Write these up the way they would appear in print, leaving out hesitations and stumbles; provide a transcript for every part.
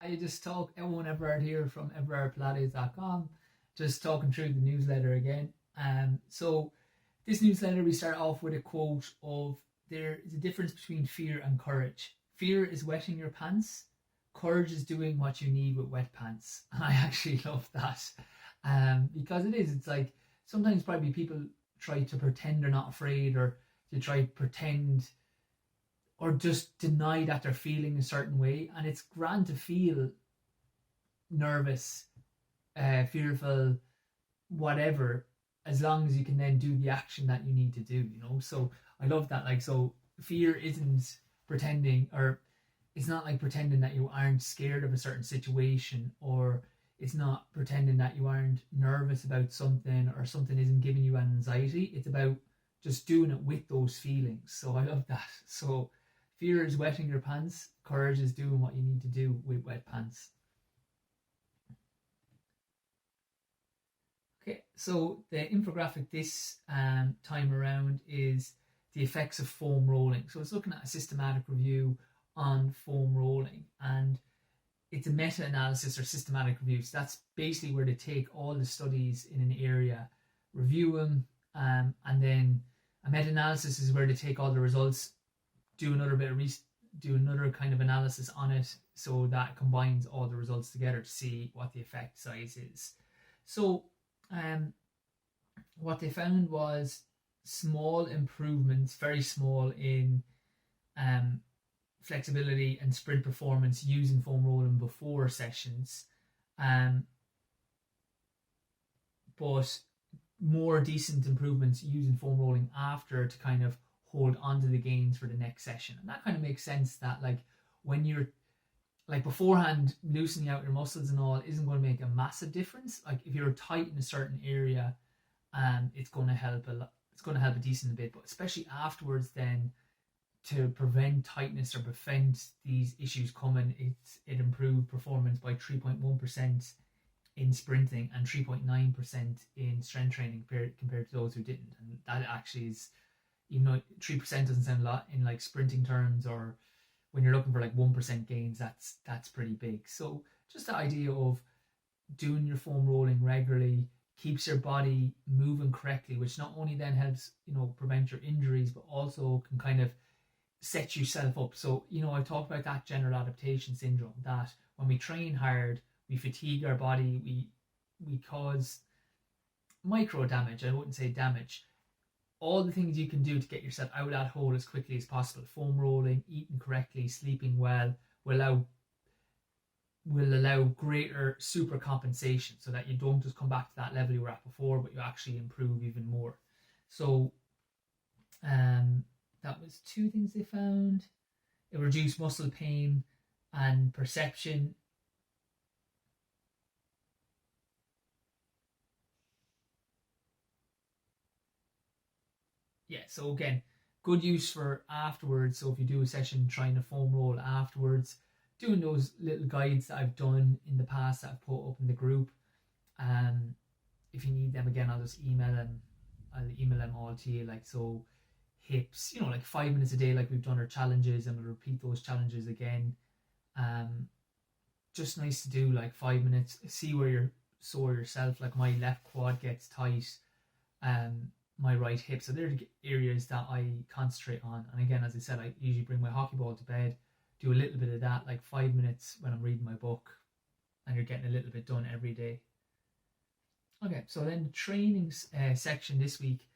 I just talk Owen Everard here from everardpilates.com, just talking through the newsletter again. So this newsletter we start off with a quote of there is a difference between fear and courage. Fear is wetting your pants. Courage is doing what you need with wet pants. And I actually love that because it is. It's like sometimes probably people try to pretend they're not afraid or to try to pretend or just deny that they're feeling a certain way. And it's grand to feel nervous, fearful, whatever, as long as you can then do the action that you need to do. So I love that. Like, so fear isn't pretending, or it's not like pretending that you aren't scared of a certain situation, or it's not pretending that you aren't nervous about something or something isn't giving you anxiety. It's about just doing it with those feelings. So I love that. So fear is wetting your pants, courage is doing what you need to do with wet pants. Okay, so the infographic this time around is the effects of foam rolling. So it's looking at a systematic review on foam rolling, and it's a meta-analysis or systematic review. So that's basically where they take all the studies in an area, review them, and then a meta-analysis is where they take all the results, do another bit of do another kind of analysis on it, so that combines all the results together to see what the effect size is. So what they found was small improvements, very small, in flexibility and sprint performance using foam rolling before sessions, but more decent improvements using foam rolling after to kind of hold onto the gains for the next session. And that kind of makes sense that, like, when you're like beforehand, loosening out your muscles and all isn't going to make a massive difference. Like if you're tight in a certain area, it's going to help a lot. It's going to help a decent bit, but especially afterwards, then to prevent tightness or prevent these issues coming, it improved performance by 3.1% in sprinting and 3.9% in strength training compared to those who didn't. And that actually is, 3% doesn't sound a lot in like sprinting terms, or when you're looking for like 1% gains, that's pretty big. So just the idea of doing your foam rolling regularly keeps your body moving correctly, which not only then helps prevent your injuries, but also can kind of set yourself up. So I talked about that general adaptation syndrome, that when we train hard, we fatigue our body, we cause micro damage. I wouldn't say damage. All the things you can do to get yourself out of that hole as quickly as possible, foam rolling, eating correctly, sleeping well, will allow greater super compensation, so that you don't just come back to that level you were at before, but you actually improve even more. So that was two things they found. It reduced muscle pain and perception. Yeah, so again, good use for afterwards. So if you do a session trying to foam roll afterwards, doing those little guides that I've done in the past that I've put up in the group. If you need them again, I'll just email them. I'll email them all to you. Like, so hips, like 5 minutes a day, like we've done our challenges, and we'll repeat those challenges again. Just nice to do, like 5 minutes, see where you're sore yourself. Like my left quad gets tight, my right hip. So they're the areas that I concentrate on. And again, as I said, I usually bring my hockey ball to bed, do a little bit of that, like 5 minutes when I'm reading my book, and you're getting a little bit done every day. Okay, so then the training section this week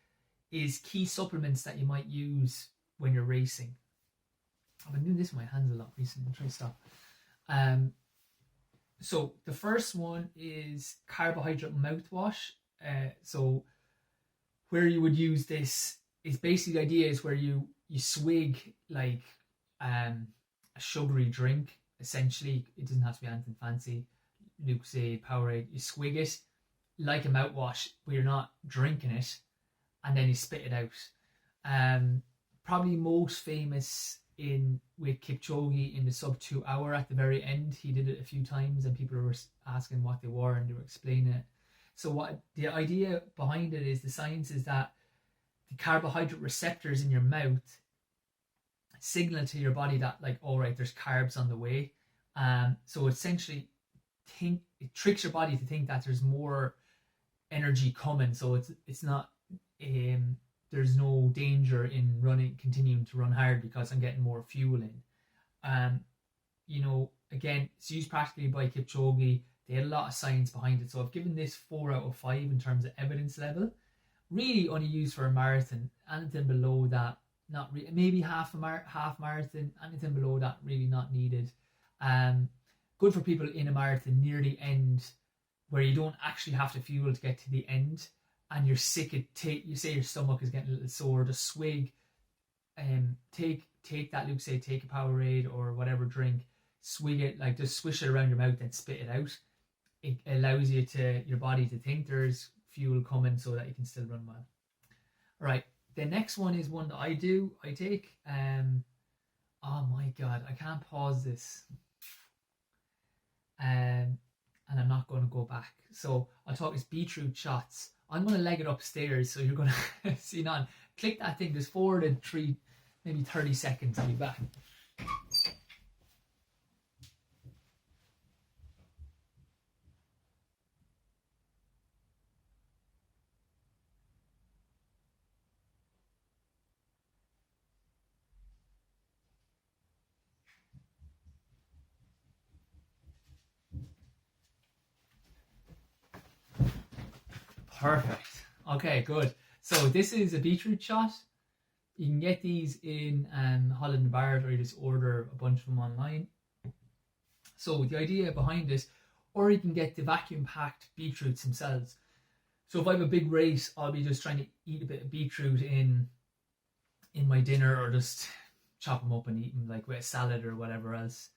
is key supplements that you might use when you're racing. I've been doing this with my hands a lot recently. I'm trying to stop. So the first one is carbohydrate mouthwash. So where you would use this is basically, the idea is where you swig like a sugary drink. Essentially, it doesn't have to be anything fancy. Lucozade, Powerade. You swig it like a mouthwash, but you're not drinking it, and then you spit it out. Probably most famous with Kipchoge in the sub 2 hour at the very end. He did it a few times, and people were asking what they were, and they were explaining it. So what the idea behind it is, the science is that the carbohydrate receptors in your mouth signal to your body that, like, all right, there's carbs on the way, So essentially, it tricks your body to think that there's more energy coming. So it's not there's no danger in continuing to run hard because I'm getting more fuel in. Um, again, it's used practically by Kipchoge. They had a lot of science behind it. So I've given this 4 out of 5 in terms of evidence level. Really only used for a marathon. Anything below that, maybe half marathon. Anything below that, really not needed. Good for people in a marathon near the end, where you don't actually have to fuel to get to the end, and you're sick. You say your stomach is getting a little sore. Just swig, take that Lucozade, take a Powerade or whatever drink, swig it, like just swish it around your mouth and spit it out. It allows your body to think there's fuel coming so that you can still run well. All right, the next one is one that I take. Oh my god, I can't pause this. And I'm not going to go back. So I'll talk is beetroot shots. I'm going to leg it upstairs, so you're going to see none. Click that thing. Just forward in 3, maybe 30 seconds. I'll be back. Perfect. Okay, good. So this is a beetroot shot. You can get these in Holland & Barrett, or you just order a bunch of them online. So the idea behind this, or you can get the vacuum packed beetroots themselves. So if I have a big race, I'll be just trying to eat a bit of beetroot in my dinner, or just chop them up and eat them like with a salad or whatever else.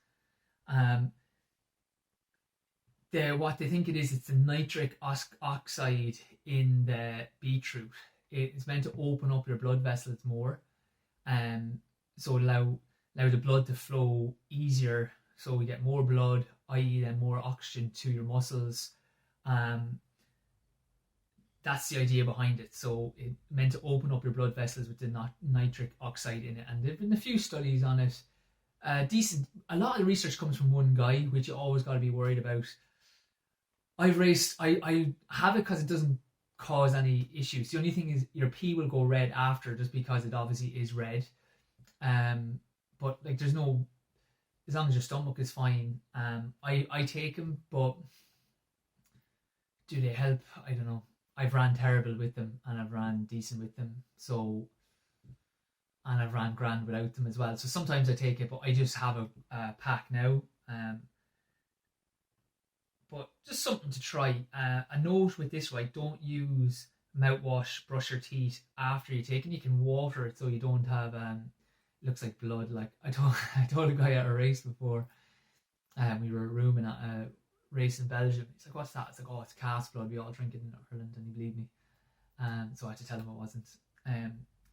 What they think it is, it's the nitric oxide in the beetroot. It's meant to open up your blood vessels more, so allow the blood to flow easier, so we get more blood, i.e. then more oxygen to your muscles. That's the idea behind it. So it's meant to open up your blood vessels with the nitric oxide in it, and there've been a few studies on it. A lot of the research comes from one guy, which you always got to be worried about. I have it because it doesn't cause any issues. The only thing is your pee will go red after, just because it obviously is red. But like there's no, as long as your stomach is fine. I take them, but do they help? I don't know. I've ran terrible with them, and I've ran decent with them. So, and I've ran grand without them as well. So sometimes I take it, but I just have a pack now. But just something to try. A note with this, right? Don't use mouthwash, brush your teeth after you take it. You can water it so you don't have it looks like blood. Like I told a guy at a race before, we were rooming at a race in Belgium. He's like, "What's that?" It's like, "Oh, it's calf's blood. We all drink it in Ireland," and he believed me. So I had to tell him it wasn't.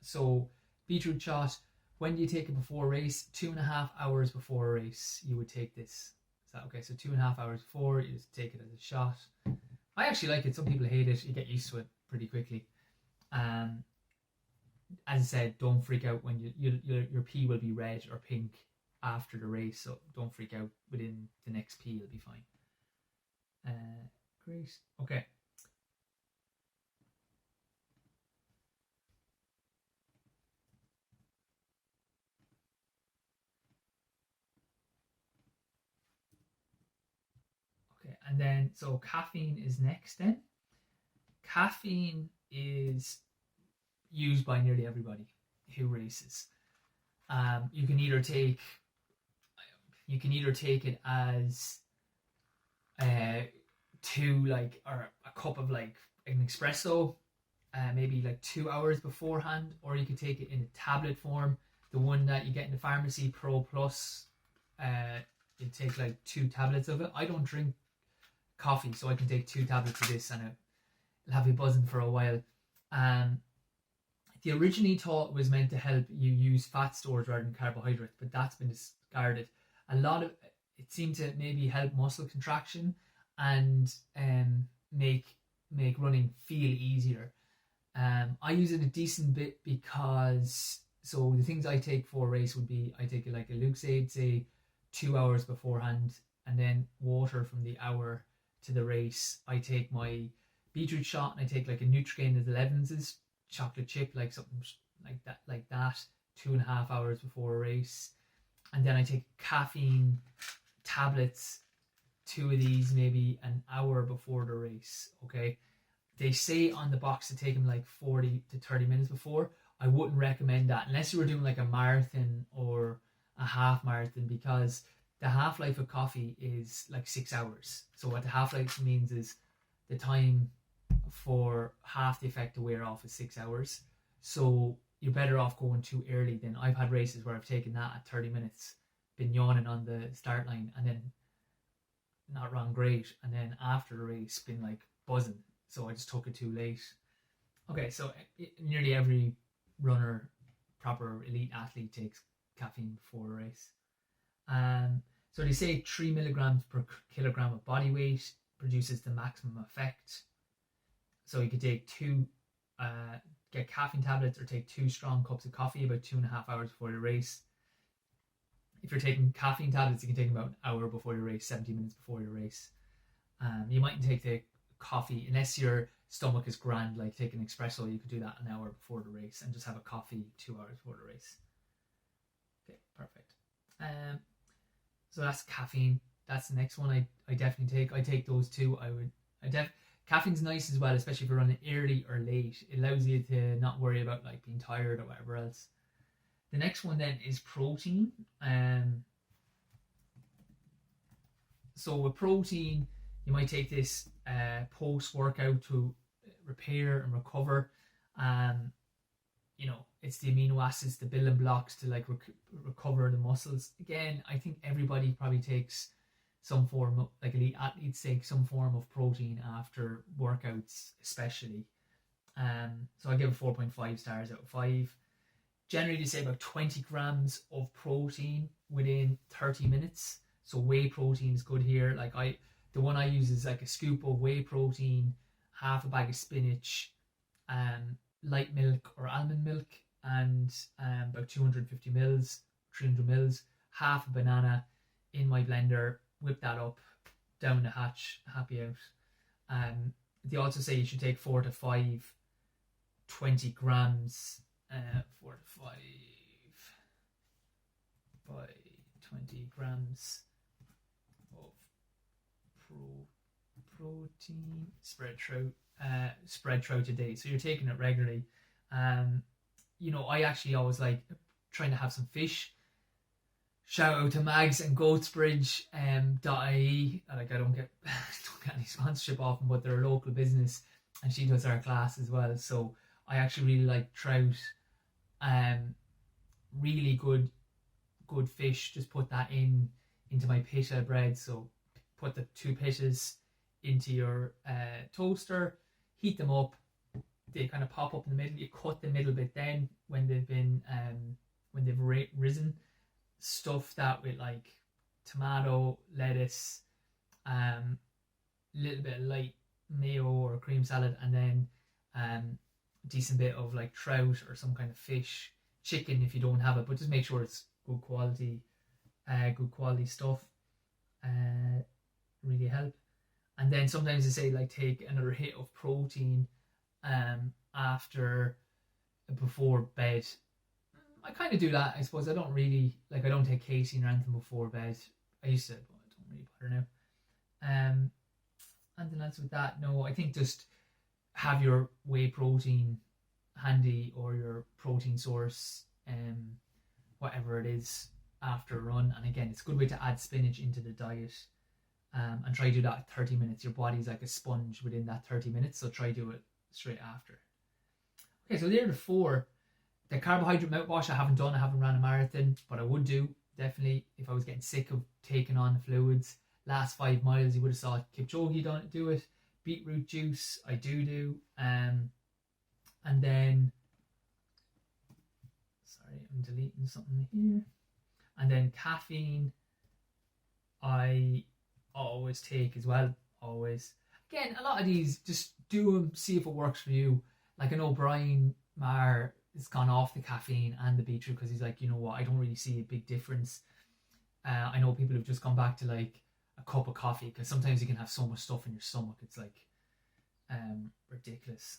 So beetroot shot. When do you take it before a race? 2.5 hours before a race, you would take this. Okay, so 2.5 hours before, you just take it as a shot. I actually like it. Some people hate it. You get used to it pretty quickly. As I said, don't freak out when your pee will be red or pink after the race. So don't freak out. Within the next pee, you'll be fine. Great. Okay. And then, so caffeine is next then. Caffeine is used by nearly everybody who races. You can either take it as or a cup of like an espresso, maybe like 2 hours beforehand, or you could take it in a tablet form, the one that you get in the pharmacy, Pro Plus. You take like 2 tablets of it. I don't drink coffee, so I can take 2 tablets of this and it'll have you buzzing for a while. The originally thought was meant to help you use fat stores rather than carbohydrates, but that's been discarded. A lot of it seemed to maybe help muscle contraction and make running feel easier. I use it a decent bit because, so the things I take for a race would be, I take like a Lucozade, say 2 hours beforehand, and then water from the hour to the race. I take my beetroot shot, and I take like a Nutrigrain of the Levinses chocolate chip, like something like that 2.5 hours before a race. And then I take caffeine tablets, 2 of these maybe an hour before the race. Okay, they say on the box to take them like 40 to 30 minutes before. I wouldn't recommend that unless you were doing like a marathon or a half marathon, because the half-life of coffee is like 6 hours. So what the half-life means is the time for half the effect to wear off is 6 hours. So you're better off going too early. Then I've had races where I've taken that at 30 minutes, been yawning on the start line, and then not run great, and then after the race been like buzzing. So I just took it too late. Okay, so nearly every runner, proper elite athlete, takes caffeine before a race. So they say 3 milligrams per kilogram of body weight produces the maximum effect. So you could take get caffeine tablets or take 2 strong cups of coffee about 2.5 hours before your race. If you're taking caffeine tablets, you can take them about an hour before your race, 70 minutes before your race. You mightn't take the coffee unless your stomach is grand, like take an espresso. You could do that an hour before the race and just have a coffee 2 hours before the race. Okay, perfect. So that's caffeine. That's the next one I definitely take. I take those two. Caffeine's nice as well, especially if you're running early or late. It allows you to not worry about like being tired or whatever else. The next one then is protein. So with protein, you might take this post-workout to repair and recover. It's the amino acids, the building blocks to like recover the muscles. Again, I think everybody probably takes some form of, like elite athletes take some form of protein after workouts, especially. So I give it 4.5 stars out of 5. Generally, they say about 20 grams of protein within 30 minutes. So whey protein is good here. The one I use is like a scoop of whey protein, half a bag of spinach, light milk or almond milk, and about 250 mils, 300 mils, half a banana in my blender, whip that up, down the hatch, happy out. They also say you should take 4 to 5 20 grams, 4 to 5 by 20 grams of protein spread throughout a day. So you're taking it regularly. I actually always like trying to have some fish. Shout out to Mags and Goatsbridge .ie. I don't get any sponsorship off them, but they're a local business, and she does our class as well. So I actually really like trout. Really good fish. Just put that into my pita bread. So put the 2 pitas into your toaster, heat them up. They kind of pop up in the middle. You cut the middle bit then when they've risen. Stuff that with like tomato, lettuce, little bit of light mayo or cream salad, and then decent bit of like trout or some kind of fish, chicken if you don't have it, but just make sure it's good quality stuff. Really help. And then sometimes they say like take another hit of protein before bed. I kind of do that, I suppose. I don't take casein or anything before bed. I used to, but I don't really bother now. Anything else with that? No, I think just have your whey protein handy or your protein source, whatever it is, after a run. And again, it's a good way to add spinach into the diet. And try to do that at 30 minutes. Your body's like a sponge within that 30 minutes, so try to do it straight after. Okay, so there are the 4. The carbohydrate mouthwash I haven't done. I haven't ran a marathon, but I would do, definitely, if I was getting sick of taking on the fluids. Last 5 miles, you would have saw Kipchoge do it. Beetroot juice, I do. And then, sorry, I'm deleting something here. And then caffeine, I always take as well, always. Again, a lot of these, just do them, see if it works for you. Like I know Brian Maher has gone off the caffeine and the beetroot because he's like, you know what, I don't really see a big difference. I know people who've just gone back to like a cup of coffee, because sometimes you can have so much stuff in your stomach, it's like ridiculous.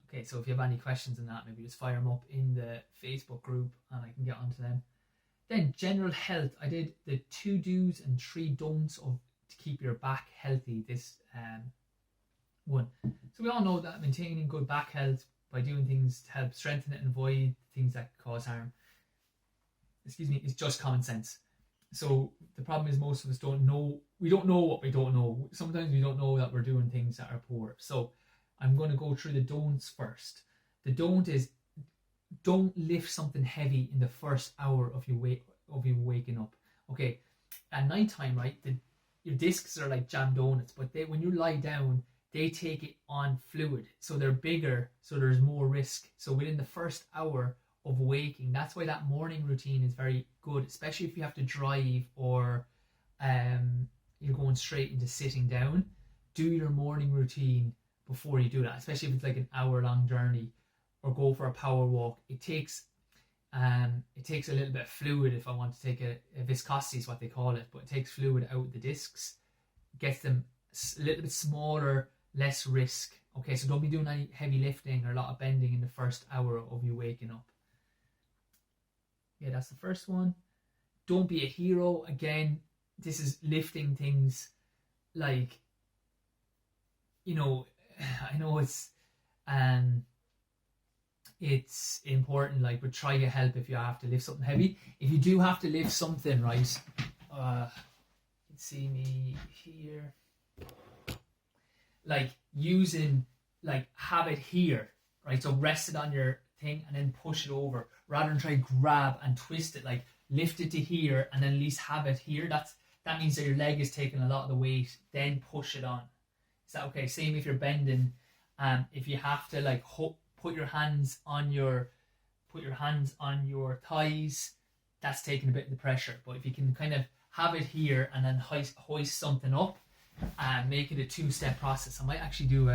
Okay, so if you have any questions on that, maybe just fire them up in the Facebook group and I can get onto them. Then general health, I did the 2 do's and 3 don'ts of to keep your back healthy. This one. So we all know that maintaining good back health by doing things to help strengthen it and avoid things that cause harm, is just common sense. So the problem is most of us don't know. We don't know what we don't know. Sometimes we don't know that we're doing things that are poor. So I'm going to go through the don'ts first. The don't is, don't lift something heavy in the first hour of you waking up. Okay, at nighttime, right, your discs are like jam donuts, but when you lie down, they take it on fluid, so they're bigger, so there's more risk. So within the first hour of waking, that's why that morning routine is very good, especially if you have to drive or you're going straight into sitting down. Do your morning routine before you do that, especially if it's like an hour-long journey, or go for a power walk. It takes a little bit of fluid. If I want to take a viscosity is what they call it, but it takes fluid out of the discs, gets them a little bit smaller, less risk. Okay, so don't be doing any heavy lifting or a lot of bending in the first hour of you waking up. Yeah, that's the first one. Don't be a hero. Again, this is lifting things like, I know it's important, like, but try to help if you have to lift something heavy. If you do have to lift something, right, you can see me here, like have it here, right? So rest it on your thing and then push it over, rather than try to grab and twist it. Like, lift it to here and then at least have it here. That means that your leg is taking a lot of the weight, then push it on. Is that okay? Same if you're bending. If you have to like put your hands on your thighs, that's taking a bit of the pressure. But if you can kind of have it here and then hoist something up and make it a 2-step process. I might actually do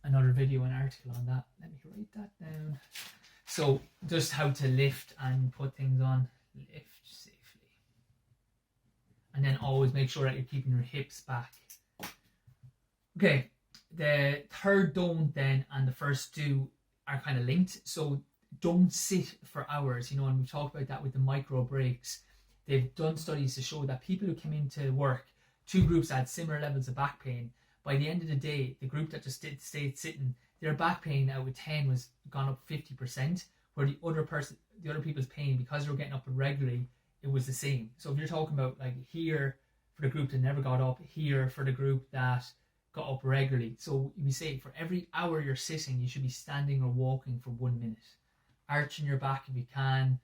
another video, an article on that. Let me write that down. So just how to lift and put things on. Lift safely. And then always make sure that you're keeping your hips back. Okay, the third don't then and the first do are kind of linked. So don't sit for hours, and we've talked about that with the micro breaks. They've done studies to show that people who came into work, 2 groups had similar levels of back pain. By the end of the day, the group that just stayed sitting, their back pain out of 10 was gone up 50%, where the other people's pain, because they were getting up regularly, it was the same. So if you're talking about like here for the group that never got up, here for the group that got up regularly. So we say for every hour you're sitting, you should be standing or walking for 1 minute. Arching your back if you can,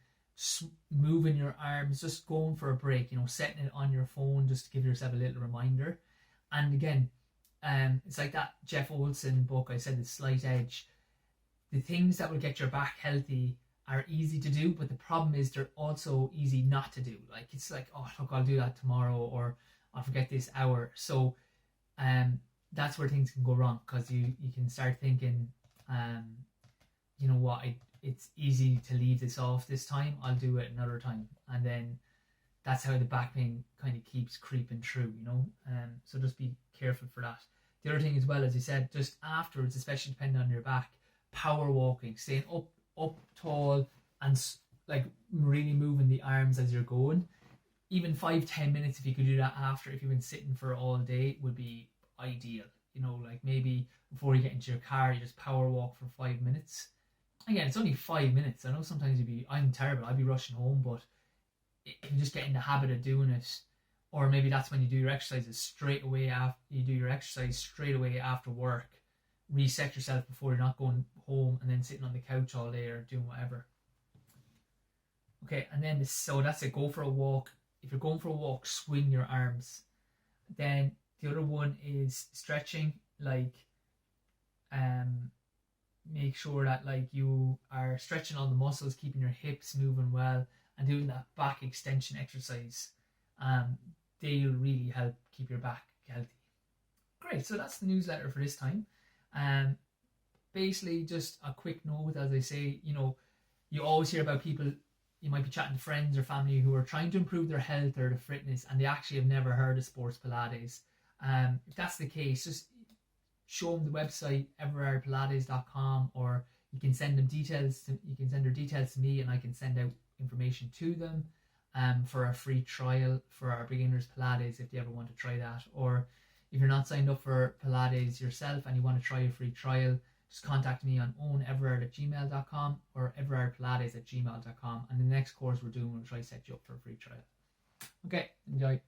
moving your arms, just going for a break, setting it on your phone just to give yourself a little reminder. And again, it's like that Jeff Olson book I said, The Slight Edge. The things that will get your back healthy are easy to do, but the problem is they're also easy not to do. Like, it's like, oh look, I'll do that tomorrow, or I'll forget this hour. So that's where things can go wrong, because you can start thinking, you know what, it's easy to leave this off this time, I'll do it another time. And then that's how the back pain kind of keeps creeping through, so just be careful for that. The other thing as well, as you said, just afterwards, especially depending on your back, power walking, staying up tall and like really moving the arms as you're going. Even 5-10 minutes, if you could do that after, if you've been sitting for all day, would be ideal. Like maybe before you get into your car, you just power walk for 5 minutes. Again, it's only 5 minutes. I know sometimes I'm terrible, I'd be rushing home, but if you just get in the habit of doing it, or maybe that's when you do your exercises straight away after work, reset yourself before you're not going home and then sitting on the couch all day or doing whatever. Okay, and then so that's it. Go for a walk. If you're going for a walk, swing your arms. Then the other one is stretching. Like, make sure that like you are stretching all the muscles, keeping your hips moving well, and doing that back extension exercise. They'll really help keep your back healthy. Great, so that's the newsletter for this time. Basically just a quick note, as I say, you always hear about people, you might be chatting to friends or family who are trying to improve their health or their fitness, and they actually have never heard of sports Pilates. If that's the case, just show them the website everardpilates.com, or you can send them details. You can send their details to me, and I can send out information to them for a free trial for our beginners Pilates if they ever want to try that. Or if you're not signed up for Pilates yourself and you want to try a free trial, just contact me on owneverard@gmail.com or everardpilates@gmail.com, and the next course we're doing, we'll try to set you up for a free trial. Okay, enjoy.